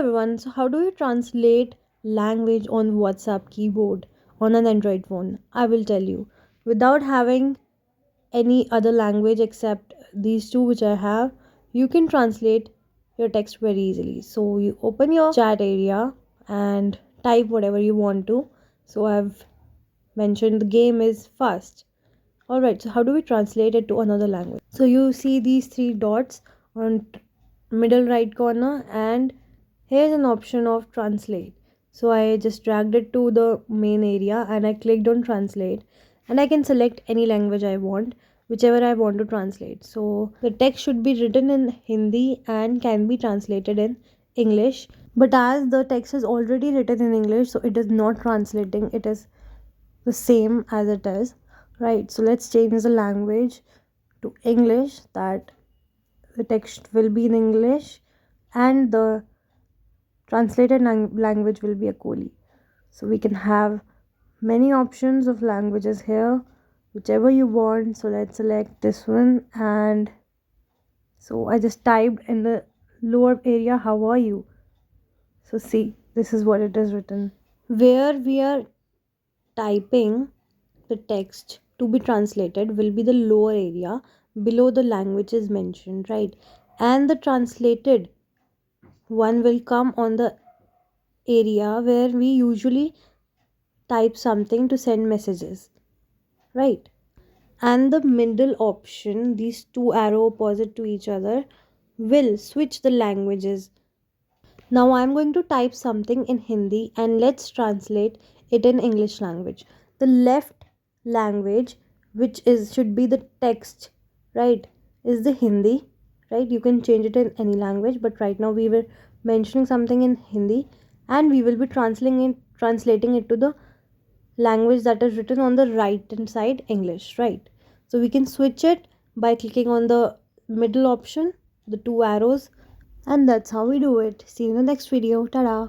everyone, so how do you translate language on WhatsApp keyboard on an Android phone? I will tell you. Without having any other language except these two which I have, you can translate your text very easily. So you open your chat area and type whatever you want to. So I've mentioned the game is fast. Alright, so how do we translate it to another language? So you see these three dots on middle right corner, and here's an option of translate. So I just dragged it to the main area and I clicked on translate, and I can select any language I want, whichever I want to translate. So the text should be written in Hindi and can be translated in English. But as the text is already written in English, so it is not translating, it is the same as it is, right? So let's change the language to English, that the text will be in English and the translated language will be a Koli. So we can have many options of languages here, whichever you want. So let's select this one, and so I just typed in the lower area, how are you? So see, this is what it is written. Where we are typing the text to be translated will be the lower area below the language is mentioned, right? And the translated one will come on the area where we usually type something to send messages, right? And the middle option, these two arrow opposite to each other, will switch the languages. Now I'm going to type something in Hindi and let's translate it in English language. The left language, which is should be the text, right, is the Hindi, right? You can change it in any language, but right now we were mentioning something in Hindi, and we will be translating it to the language that is written on the right hand side, English, right? So we can switch it by clicking on the middle option, the two arrows, and that's how we do it. See you in the next video. Ta-da!